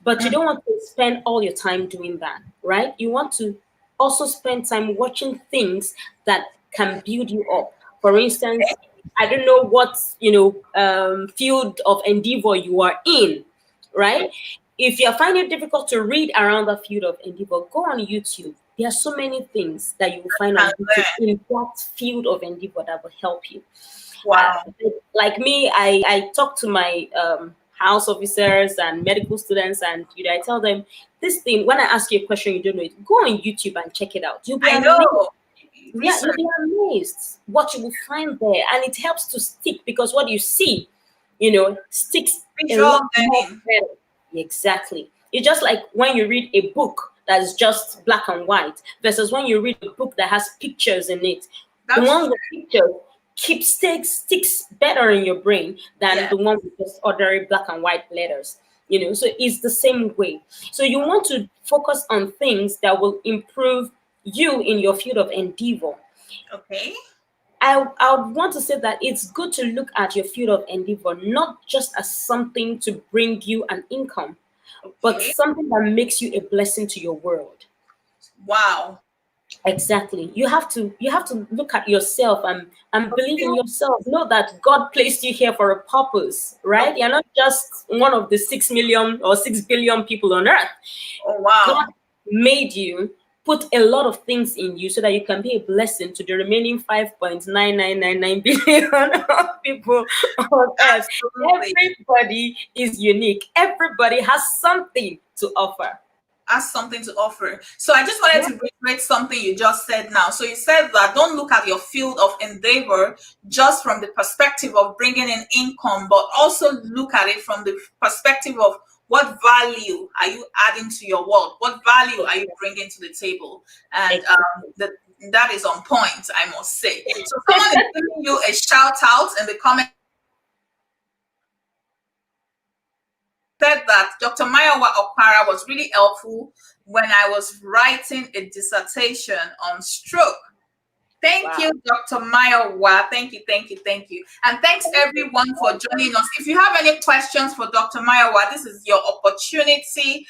[SPEAKER 2] but you don't want to spend all your time doing that, right? You want to also spend time watching things that can build you up. For instance, I don't know what, you know, field of endeavor you are in, right? If you're finding it difficult to read around the field of endeavor, go on YouTube. There are so many things that you will find on YouTube in that field of endeavor that will help you.
[SPEAKER 1] Wow.
[SPEAKER 2] Like me, I talk to my house officers and medical students, and I tell them this thing. When I ask you a question you don't know it, go on YouTube and check it out. You'll be
[SPEAKER 1] I
[SPEAKER 2] amazed.
[SPEAKER 1] know.
[SPEAKER 2] Yeah, you'll be amazed what you will find there, and it helps to stick because what you see, sticks a lot more better. Exactly. It's just like when you read a book that is just black and white versus when you read a book that has pictures in it. The one with pictures sticks better in your brain than the one with just ordinary black and white letters. So it's the same way. So you want to focus on things that will improve you in your field of endeavor.
[SPEAKER 1] Okay.
[SPEAKER 2] I would want to say that it's good to look at your field of endeavor not just as something to bring you an income, but something that makes you a blessing to your world.
[SPEAKER 1] Wow.
[SPEAKER 2] Exactly. You have to look at yourself and believe in yourself. Know that God placed you here for a purpose, right? You're not just one of the 6 million or 6 billion people on earth.
[SPEAKER 1] Oh wow.
[SPEAKER 2] God made you, put a lot of things in you so that you can be a blessing to the remaining 5.9999 billion people on earth. Everybody is unique. Everybody has something to offer.
[SPEAKER 1] Has something to offer. So I just wanted to reiterate something you just said now. So you said that don't look at your field of endeavor just from the perspective of bringing in income, but also look at it from the perspective of what value are you adding to your world? What value are you bringing to the table? And that is on point, I must say. So someone is giving you a shout out in the comment. Said that Dr. Mayowa Opara was really helpful when I was writing a dissertation on stroke. Thank you, Dr. Mayowa. Thank you. And thanks everyone for joining us. If you have any questions for Dr. Mayowa, this is your opportunity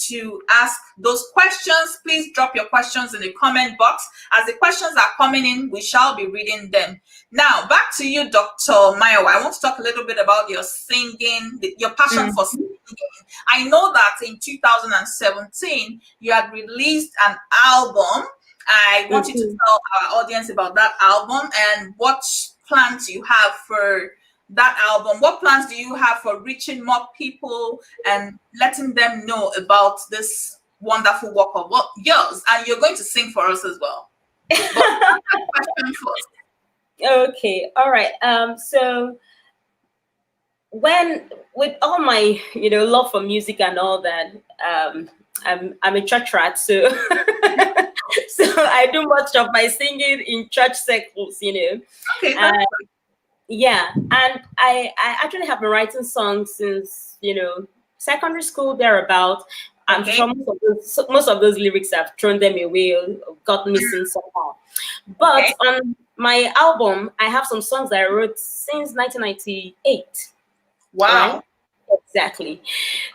[SPEAKER 1] to ask those questions. Please drop your questions in the comment box. As the questions are coming in, we shall be reading them. Now, back to you, Dr. Mayowa. I want to talk a little bit about your singing, your passion for singing. I know that in 2017, you had released an album. I want you to tell our audience about that album and what plans you have for that album. What plans do you have for reaching more people and letting them know about this wonderful work of yours? And you're going to sing for us as well. Question first.
[SPEAKER 2] Okay, all right. So with all my love for music and all that, I'm a church rat, so so I do much of my singing in church circles,
[SPEAKER 1] Okay.
[SPEAKER 2] Yeah, and I actually have been writing songs since secondary school thereabout. I'm sure most of those lyrics I've thrown them away or got missing somehow. But on my album, I have some songs that I wrote since 1998.
[SPEAKER 1] Wow.
[SPEAKER 2] Right? Exactly.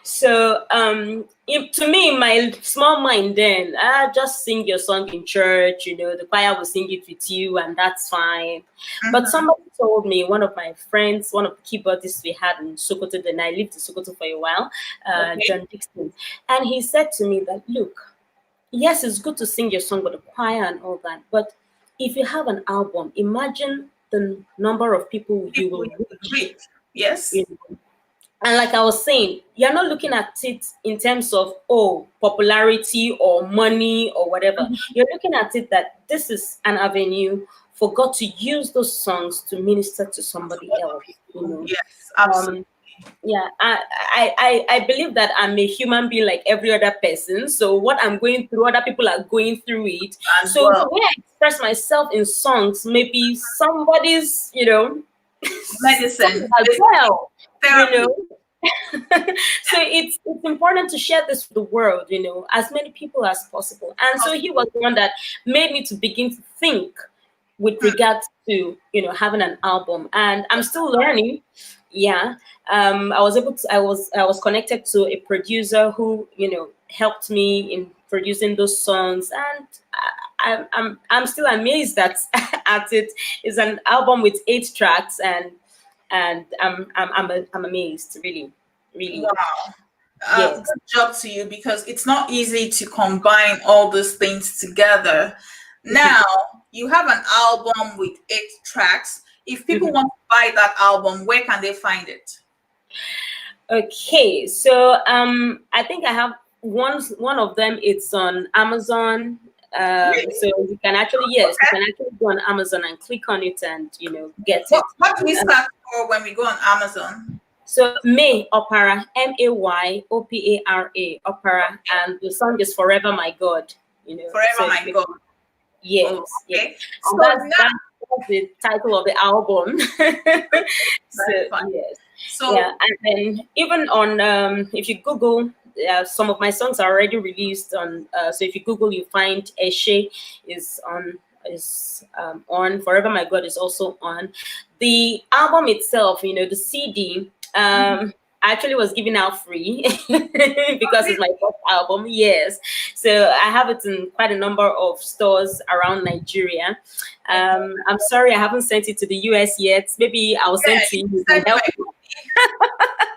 [SPEAKER 2] So to me, my small mind then, just sing your song in church, the choir will sing it with you and that's fine. But somebody told me, one of my friends, one of the keyboardists we had in Sokoto, then I lived in Sokoto for a while, John Dixon, and he said to me that, look, yes, it's good to sing your song with the choir and all that, but if you have an album, imagine the number of people you will reach.
[SPEAKER 1] Yes.
[SPEAKER 2] And like I was saying, you're not looking at it in terms of, popularity or money or whatever. You're looking at it that this is an avenue for God to use those songs to minister to somebody else.
[SPEAKER 1] Yes, absolutely.
[SPEAKER 2] I believe that I'm a human being like every other person. So what I'm going through, other people are going through it. So the way I express myself in songs, maybe somebody's,
[SPEAKER 1] medicine
[SPEAKER 2] as well. So it's important to share this with the world, as many people as possible. And so he was the one that made me to begin to think with regards to having an album. And I'm still learning. I was connected to a producer who helped me in producing those songs, and I'm still amazed at it. It's an album with 8 tracks, and I'm amazed, really.
[SPEAKER 1] Wow. Good job to you, because it's not easy to combine all these things together. Now you have an album with 8 tracks. If people want to buy that album, where can they find it?
[SPEAKER 2] Okay, so I think I have one of them. It's on Amazon.
[SPEAKER 1] Really?
[SPEAKER 2] So you can actually, yes, you
[SPEAKER 1] Okay.
[SPEAKER 2] can actually go on Amazon and click on it and get
[SPEAKER 1] What
[SPEAKER 2] it.
[SPEAKER 1] what do we search for when we go on Amazon?
[SPEAKER 2] So May Opera, Mayopara, Opera, and the song is Forever My God. So
[SPEAKER 1] Forever My God. Oh,
[SPEAKER 2] yes, yes,
[SPEAKER 1] okay.
[SPEAKER 2] and
[SPEAKER 1] So now
[SPEAKER 2] that's the title of the album. So
[SPEAKER 1] that's fine.
[SPEAKER 2] yes, yeah,
[SPEAKER 1] So
[SPEAKER 2] and then even on if you Google. Some of my songs are already released on. So if you Google, you find Eshe is on Forever My God is also on. The album itself, the CD, actually was given out free because it's my first album. Yes, so I have it in quite a number of stores around Nigeria. I'm sorry I haven't sent it to the US yet. Maybe I'll
[SPEAKER 1] yeah,
[SPEAKER 2] send to
[SPEAKER 1] you
[SPEAKER 2] you. You can
[SPEAKER 1] said
[SPEAKER 2] help
[SPEAKER 1] my
[SPEAKER 2] me.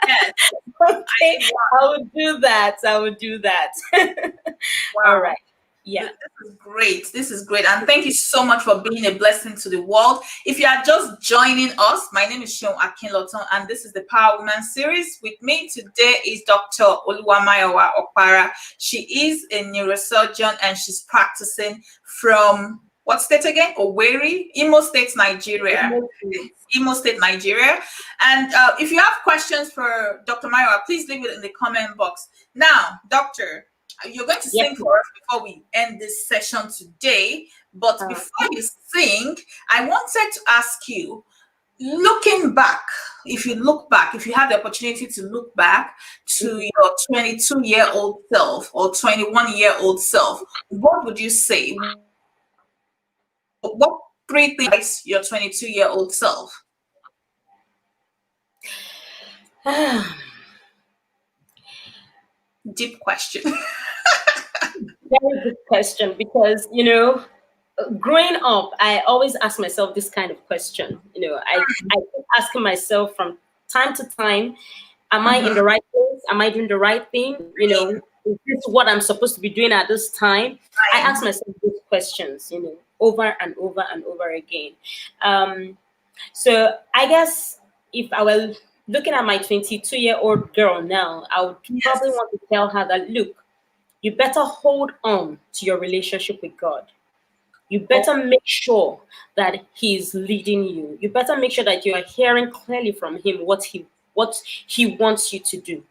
[SPEAKER 1] yes. I
[SPEAKER 2] Okay,
[SPEAKER 1] need one.
[SPEAKER 2] I would do that. I would do that. All
[SPEAKER 1] Wow.
[SPEAKER 2] right. Yeah.
[SPEAKER 1] This is great. This is great. And thank you so much for being a blessing to the world. If you are just joining us, my name is Seun Akinloton, and this is the Power Woman series. With me today is Dr. Oluwamayowa Opara. She is a neurosurgeon and she's practicing from what state again? Owerri, Imo State, Nigeria. Imo State, Nigeria. And if you have questions for Dr. Mayowa, please leave it in the comment box. Now, Doctor, you're going to
[SPEAKER 2] Yes.
[SPEAKER 1] sing for us before we end this session today. But
[SPEAKER 2] Uh,
[SPEAKER 1] before you sing, I wanted to ask you, looking back, if you have the opportunity to look back to your 22-year-old self or 21-year-old self, what would you say? What three things your 22-year-old self? Deep question.
[SPEAKER 2] Very good question because growing up, I always ask myself this kind of question. I keep asking myself from time to time, am I in the
[SPEAKER 1] Mhm.
[SPEAKER 2] right place? Am I doing the right thing? Is this what I'm supposed to be doing at this time? I ask myself these questions, over and over and over again. Um, so I guess if I were looking at my 22-year-old girl now, I would probably
[SPEAKER 1] Yes.
[SPEAKER 2] want to tell her that, look, you better hold on to your relationship with God. You better make sure that He's leading you. You better make sure that you are hearing clearly from Him what He wants you to do.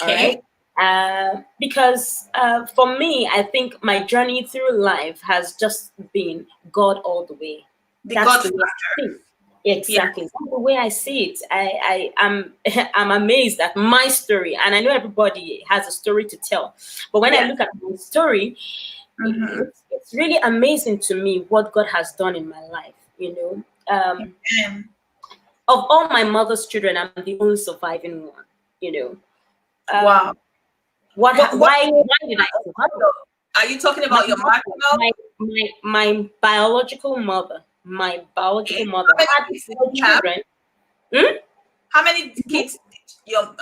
[SPEAKER 2] All
[SPEAKER 1] Okay.
[SPEAKER 2] right. Because for me, I think my journey through life has just been God all the way.
[SPEAKER 1] The
[SPEAKER 2] That's
[SPEAKER 1] God
[SPEAKER 2] the way I
[SPEAKER 1] factor.
[SPEAKER 2] see it.
[SPEAKER 1] Yeah.
[SPEAKER 2] Exactly. That's the way I see it. I am I'm amazed at my story, and I know everybody has a story to tell. But when I
[SPEAKER 1] Yeah.
[SPEAKER 2] look at my story,
[SPEAKER 1] Mm-hmm.
[SPEAKER 2] it's really amazing to me what God has done in my life.
[SPEAKER 1] And
[SPEAKER 2] Of all my mother's children, I'm the only surviving one. You know,
[SPEAKER 1] wow.
[SPEAKER 2] um, what?
[SPEAKER 1] What
[SPEAKER 2] Why did I survive?
[SPEAKER 1] are you talking
[SPEAKER 2] My
[SPEAKER 1] about your
[SPEAKER 2] mother,
[SPEAKER 1] maternal?
[SPEAKER 2] my biological mother, my biological
[SPEAKER 1] Okay.
[SPEAKER 2] mother
[SPEAKER 1] How many
[SPEAKER 2] had
[SPEAKER 1] kids did
[SPEAKER 2] four
[SPEAKER 1] you have?
[SPEAKER 2] children. Hmm?
[SPEAKER 1] How many kids did your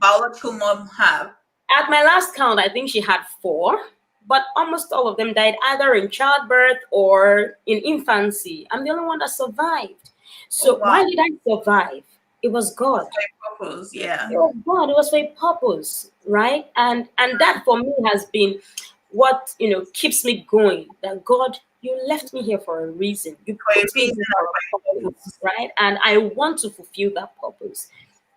[SPEAKER 1] biological mom have?
[SPEAKER 2] At my last count, I think she had four, but almost all of them died either in childbirth or in infancy. I'm the only one that survived.
[SPEAKER 1] Oh
[SPEAKER 2] So
[SPEAKER 1] wow.
[SPEAKER 2] why did I survive? It was
[SPEAKER 1] What's
[SPEAKER 2] God.
[SPEAKER 1] my purpose? Yeah.
[SPEAKER 2] It was God. It was for a purpose, right? And that for me has been what keeps me going. That God, you left me here for a reason. You
[SPEAKER 1] For a
[SPEAKER 2] put me
[SPEAKER 1] reason
[SPEAKER 2] here
[SPEAKER 1] or
[SPEAKER 2] for
[SPEAKER 1] for
[SPEAKER 2] a
[SPEAKER 1] a
[SPEAKER 2] purpose,
[SPEAKER 1] purpose.
[SPEAKER 2] right? And I want to fulfill that purpose.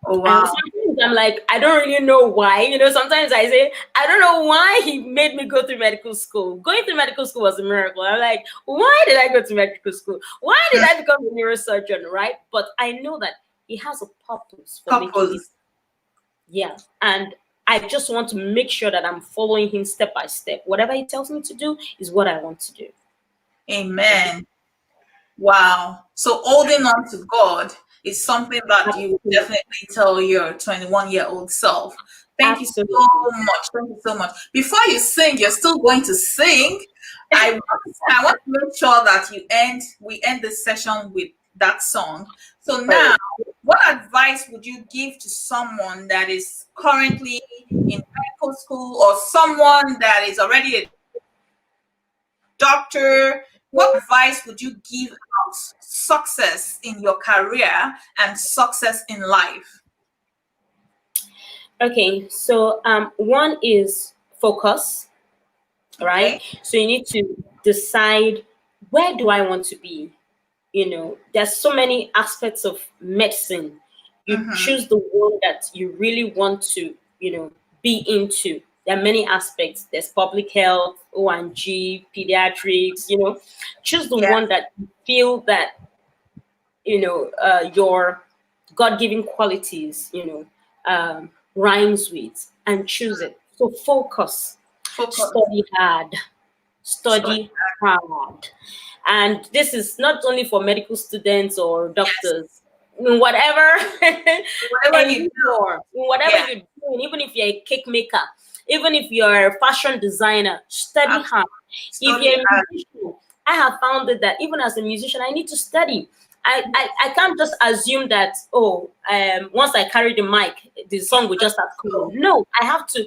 [SPEAKER 1] Oh
[SPEAKER 2] And
[SPEAKER 1] wow.
[SPEAKER 2] sometimes I'm like, I don't really know why. Sometimes I say, I don't know why He made me go through medical school. Going through medical school was a miracle. I'm like, why did I go to medical school? Why did I become a neurosurgeon, right? But I know that He has a purpose for making me.
[SPEAKER 1] Purpose.
[SPEAKER 2] Yeah. And I just want to make sure that I'm following Him step by step. Whatever He tells me to do is what I want to do.
[SPEAKER 1] Amen. Wow. So holding on to God is something that you would
[SPEAKER 2] Absolutely.
[SPEAKER 1] definitely tell your 21-year-old self. Thank you so
[SPEAKER 2] Absolutely.
[SPEAKER 1] much. Thank you so much. Before you sing, you're still going to sing. I want to make sure that we end this session with that song. So
[SPEAKER 2] Oh,
[SPEAKER 1] now, what advice would you give to someone that is currently in medical school or someone that is already a doctor? What advice would you give out success in your career and success in life?
[SPEAKER 2] Okay, so one is focus, right?
[SPEAKER 1] Okay.
[SPEAKER 2] So you need to decide, where do I want to be? There's so many aspects of medicine. You
[SPEAKER 1] Mm-hmm.
[SPEAKER 2] choose the one that you really want to, be into. There are many aspects. There's public health, O&G, pediatrics. Choose the
[SPEAKER 1] Yeah.
[SPEAKER 2] one that you feel that your God-given qualities, rhymes with, and choose it. So focus,
[SPEAKER 1] Focus.
[SPEAKER 2] study hard,
[SPEAKER 1] Study.
[SPEAKER 2] study hard. And this is not only for medical students or
[SPEAKER 1] Yes.
[SPEAKER 2] doctors. In whatever
[SPEAKER 1] Whatever you do.
[SPEAKER 2] endeavor, in whatever
[SPEAKER 1] Yeah.
[SPEAKER 2] you're doing, even if you're a cake maker, even if you're a fashion designer, study hard. If
[SPEAKER 1] Study
[SPEAKER 2] you're a
[SPEAKER 1] hard.
[SPEAKER 2] musician, I have found that even as a musician, I need to study. I can't just assume that, once I carry the mic, the song will just start coming. No, I have to,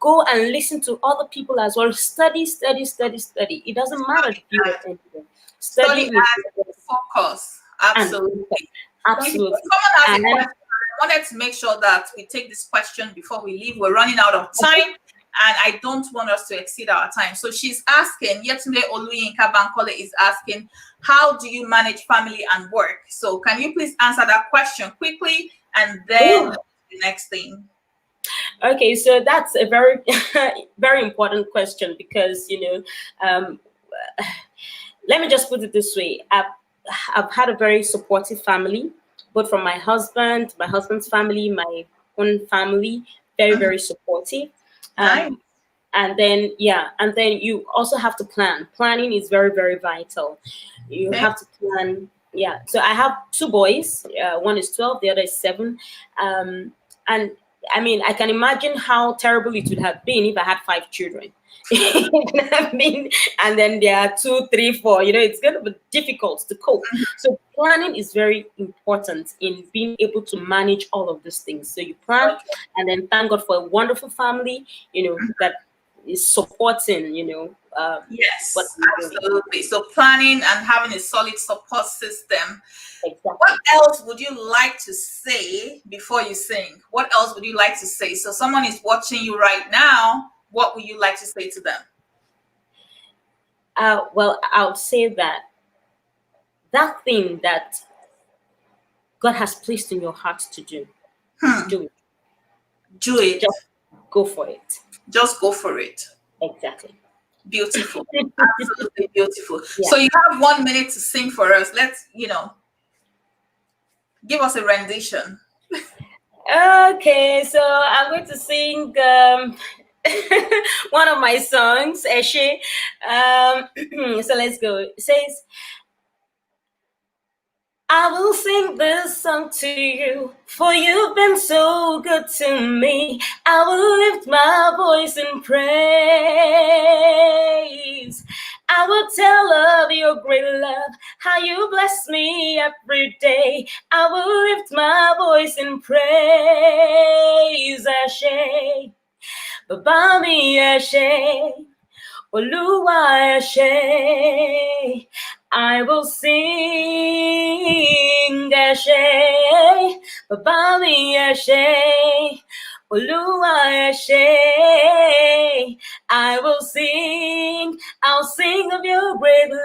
[SPEAKER 2] go and listen to other people as well. Study, study, study, study. It doesn't matter the field of anything.
[SPEAKER 1] Study
[SPEAKER 2] Studying is
[SPEAKER 1] and focus.
[SPEAKER 2] and
[SPEAKER 1] Absolutely. Thank you.
[SPEAKER 2] absolutely.
[SPEAKER 1] Someone has a
[SPEAKER 2] And
[SPEAKER 1] question. I wanted to make sure that we take this question before we leave. We're running out of time, and I don't want us to exceed our time. So she's asking, Yetunde Oluyinka Bankole is asking, how do you manage family and work? So can you please answer that question quickly, and then the next thing?
[SPEAKER 2] Okay, so that's a very, very important question because, let me just put it this way. I've had a very supportive family, both from my husband's family, my own family, very,
[SPEAKER 1] Mhm.
[SPEAKER 2] very supportive.
[SPEAKER 1] Nice.
[SPEAKER 2] And then, you also have to plan. Planning is very, very vital. You
[SPEAKER 1] Okay.
[SPEAKER 2] have to plan. Yeah. So I have two boys. One is 12, the other is 7. And I mean, I can imagine how terrible it would have been if I had 5 children. And then there are 2, 3, 4. It's going to be difficult to cope. So planning is very important in being able to manage all of these things. So you plan,
[SPEAKER 1] Okay.
[SPEAKER 2] and then thank God for a wonderful family, that is supporting, what
[SPEAKER 1] Yes,
[SPEAKER 2] I'm doing.
[SPEAKER 1] absolutely. So planning and having a solid support system.
[SPEAKER 2] Exactly.
[SPEAKER 1] What else would you like to say before you sing? What else would you like to say? So someone is watching you right now. What would you like to say to them?
[SPEAKER 2] Well, I would say that thing that God has placed in your heart to do, do it.
[SPEAKER 1] Do it.
[SPEAKER 2] Just go for it.
[SPEAKER 1] Just go for it.
[SPEAKER 2] Exactly.
[SPEAKER 1] Beautiful. Absolutely beautiful.
[SPEAKER 2] Yeah.
[SPEAKER 1] So you have 1 minute to sing for us. Let's, give us a rendition.
[SPEAKER 2] Okay, so I'm going to sing one of my songs, Eshe. So let's go. It says, I will sing this song to you, for you've been so good to me. I will lift my voice in praise. I will tell of your great love, how you bless me every day. I will lift my voice in praise. Ashe, Baba mi Ashe. Oluwa Ashe, I will sing Ashe, Baba mi Ashe, Oluwa Ashe, I will sing, I'll sing of your great love.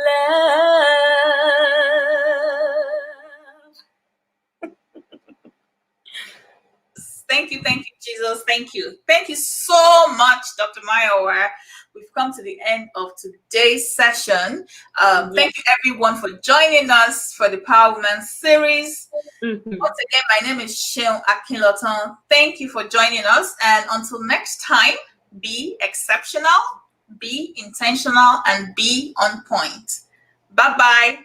[SPEAKER 1] Thank you, Jesus. Thank you so much, Dr. Mayowa. We've come to the end of today's session. Thank you, everyone, for joining us for the Power Woman series. Once again, my name is Sheon Akinloton. Thank you for joining us, and until next time, be exceptional, be intentional, and be on point. Bye-bye.